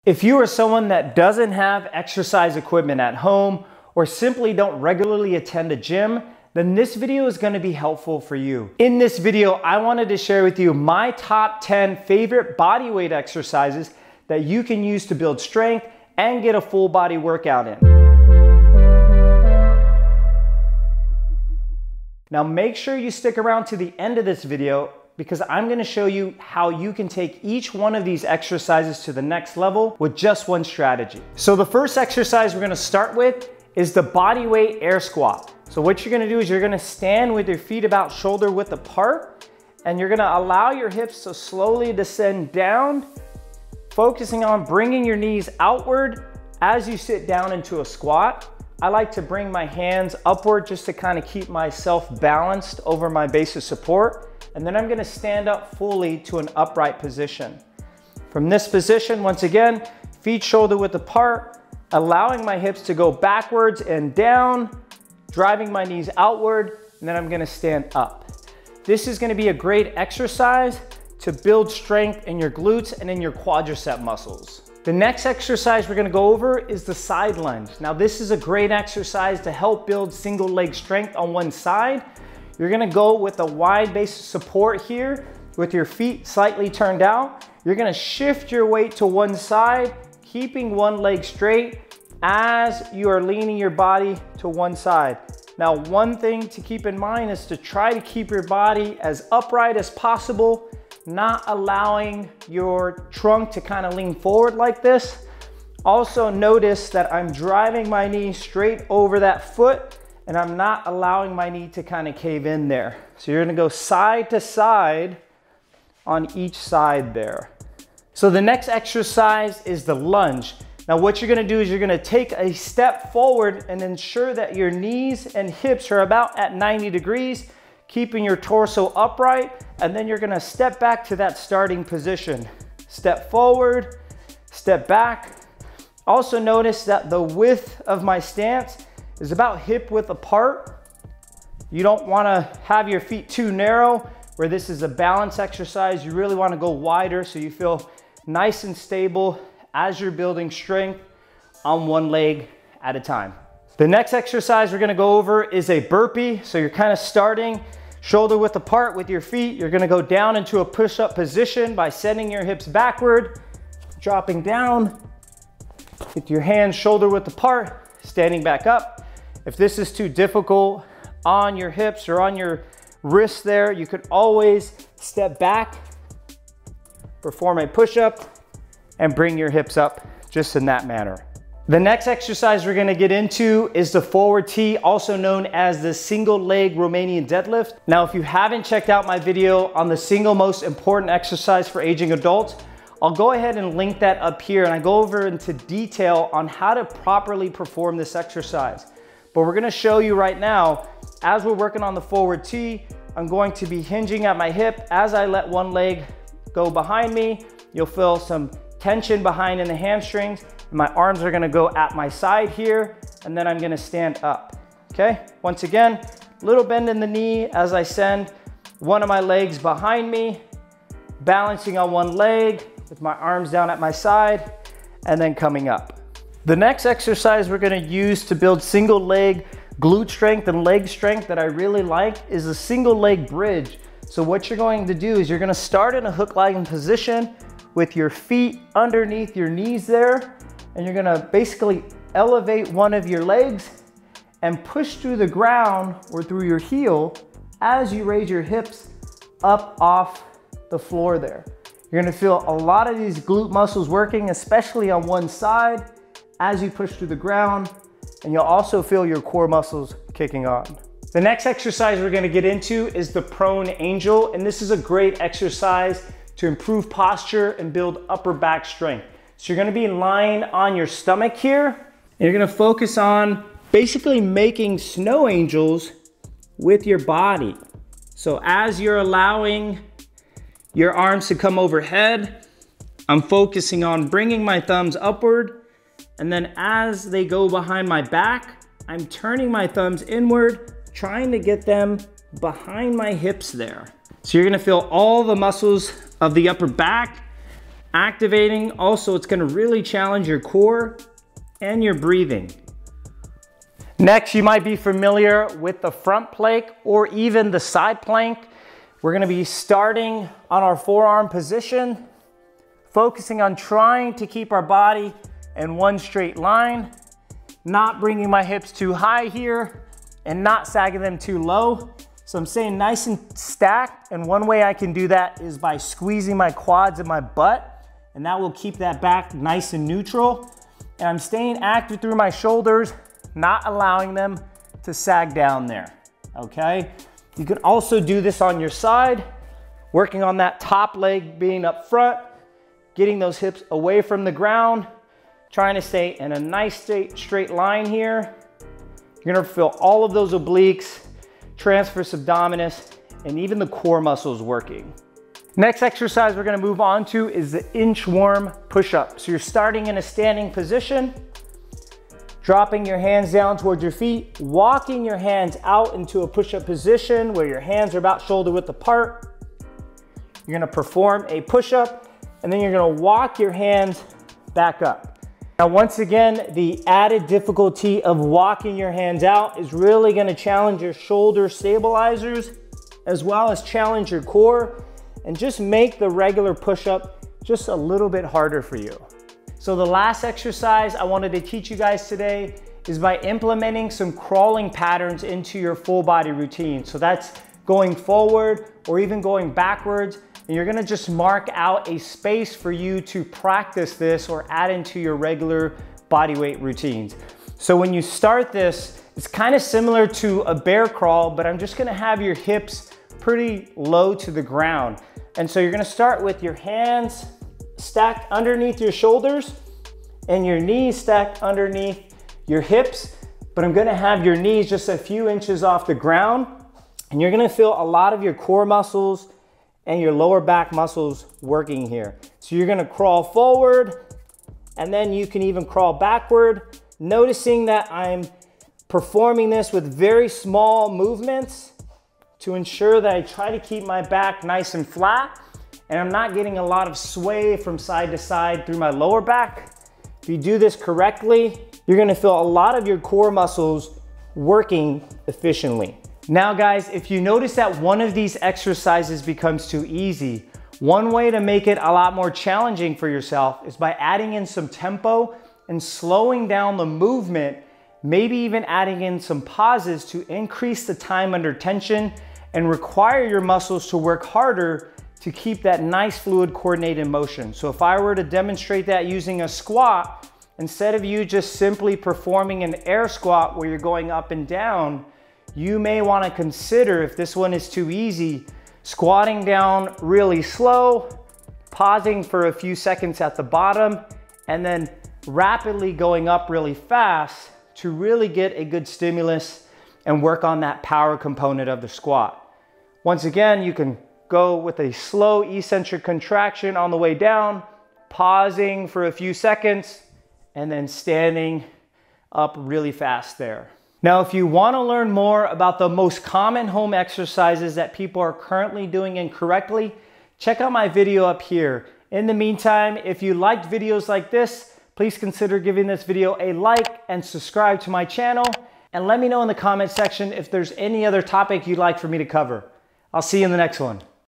If you are someone that doesn't have exercise equipment at home or simply don't regularly attend a gym, then this video is going to be helpful for you. In this video, I wanted to share with you my top 10 favorite body weight exercises that you can use to build strength and get a full body workout in. Now make sure you stick around to the end of this video because I'm going to show you how you can take each one of these exercises to the next level with just one strategy. So the first exercise we're going to start with is the body weight air squat. So what you're going to do is you're going to stand with your feet about shoulder width apart, and you're going to allow your hips to slowly descend down, focusing on bringing your knees outward as you sit down into a squat. I like to bring my hands upward just to kind of keep myself balanced over my base of support. And then I'm going to stand up fully to an upright position. From this position, once again, feet shoulder width apart, allowing my hips to go backwards and down, driving my knees outward, and then I'm going to stand up. This is going to be a great exercise to build strength in your glutes and in your quadricep muscles. The next exercise we're going to go over is the side lunge. Now this is a great exercise to help build single leg strength on one side. You're going to go with a wide base of support here with your feet slightly turned out. You're going to shift your weight to one side, keeping one leg straight as you are leaning your body to one side. Now, one thing to keep in mind is to try to keep your body as upright as possible, not allowing your trunk to kind of lean forward like this. Also notice that I'm driving my knee straight over that foot and I'm not allowing my knee to kind of cave in there. So you're gonna go side to side on each side there. So the next exercise is the lunge. Now what you're gonna do is you're gonna take a step forward and ensure that your knees and hips are about at 90 degrees, keeping your torso upright, and then you're gonna step back to that starting position. Step forward, step back. Also notice that the width of my stance is about hip width apart. You don't wanna have your feet too narrow where this is a balance exercise. You really wanna go wider so you feel nice and stable as you're building strength on one leg at a time. The next exercise we're gonna go over is a burpee. So you're kind of starting shoulder width apart with your feet. You're gonna go down into a push-up position by sending your hips backward, dropping down with your hands shoulder width apart, standing back up. If this is too difficult on your hips or on your wrists there, you could always step back, perform a push-up, and bring your hips up just in that manner. The next exercise we're gonna get into is the forward T, also known as the single leg Romanian deadlift. Now, if you haven't checked out my video on the single most important exercise for aging adults, I'll go ahead and link that up here, and I go over into detail on how to properly perform this exercise. But we're gonna show you right now, as we're working on the forward T, I'm going to be hinging at my hip. As I let one leg go behind me, you'll feel some tension behind in the hamstrings. My arms are gonna go at my side here, and then I'm gonna stand up, okay? Once again, little bend in the knee as I send one of my legs behind me, balancing on one leg with my arms down at my side, and then coming up. The next exercise we're gonna use to build single leg glute strength and leg strength that I really like is a single leg bridge. So what you're going to do is you're gonna start in a hook lying position with your feet underneath your knees there, and you're gonna basically elevate one of your legs and push through the ground or through your heel as you raise your hips up off the floor there. You're gonna feel a lot of these glute muscles working, especially on one side as you push through the ground, and you'll also feel your core muscles kicking on. The next exercise we're gonna get into is the prone angel, and this is a great exercise to improve posture and build upper back strength. So you're gonna be lying on your stomach here, and you're gonna focus on basically making snow angels with your body. So as you're allowing your arms to come overhead, I'm focusing on bringing my thumbs upward, and then as they go behind my back, I'm turning my thumbs inward, trying to get them behind my hips there. So you're gonna feel all the muscles of the upper back activating. Also, it's gonna really challenge your core and your breathing. Next, you might be familiar with the front plank or even the side plank. We're gonna be starting on our forearm position, focusing on trying to keep our body in one straight line, not bringing my hips too high here and not sagging them too low. So I'm staying nice and stacked, and one way I can do that is by squeezing my quads and my butt, and that will keep that back nice and neutral. And I'm staying active through my shoulders, not allowing them to sag down there, okay? You can also do this on your side, working on that top leg being up front, getting those hips away from the ground, trying to stay in a nice straight line here. You're gonna feel all of those obliques, transverse abdominis, and even the core muscles working. Next exercise we're gonna move on to is the inchworm push-up. So you're starting in a standing position, dropping your hands down towards your feet, walking your hands out into a push-up position where your hands are about shoulder width apart. You're gonna perform a push-up, and then you're gonna walk your hands back up. Now, once again, the added difficulty of walking your hands out is really gonna challenge your shoulder stabilizers, as well as challenge your core, and just make the regular push-up just a little bit harder for you. So the last exercise I wanted to teach you guys today is by implementing some crawling patterns into your full body routine. So that's going forward or even going backwards, and you're gonna just mark out a space for you to practice this or add into your regular body weight routines. So when you start this, it's kind of similar to a bear crawl, but I'm just gonna have your hips pretty low to the ground. And so you're gonna start with your hands stacked underneath your shoulders and your knees stacked underneath your hips, but I'm gonna have your knees just a few inches off the ground, and you're gonna feel a lot of your core muscles and your lower back muscles working here. So you're gonna crawl forward, and then you can even crawl backward, noticing that I'm performing this with very small movements to ensure that I try to keep my back nice and flat, and I'm not getting a lot of sway from side to side through my lower back. If you do this correctly, you're gonna feel a lot of your core muscles working efficiently. Now guys, if you notice that one of these exercises becomes too easy, one way to make it a lot more challenging for yourself is by adding in some tempo and slowing down the movement, maybe even adding in some pauses to increase the time under tension and require your muscles to work harder to keep that nice fluid coordinated motion. So if I were to demonstrate that using a squat, instead of you just simply performing an air squat where you're going up and down, you may want to consider, if this one is too easy, squatting down really slow, pausing for a few seconds at the bottom, and then rapidly going up really fast to really get a good stimulus and work on that power component of the squat. Once again, you can go with a slow eccentric contraction on the way down, pausing for a few seconds, and then standing up really fast there. Now, if you want to learn more about the most common home exercises that people are currently doing incorrectly, check out my video up here. In the meantime, if you liked videos like this, please consider giving this video a like and subscribe to my channel, and let me know in the comment section if there's any other topic you'd like for me to cover. I'll see you in the next one.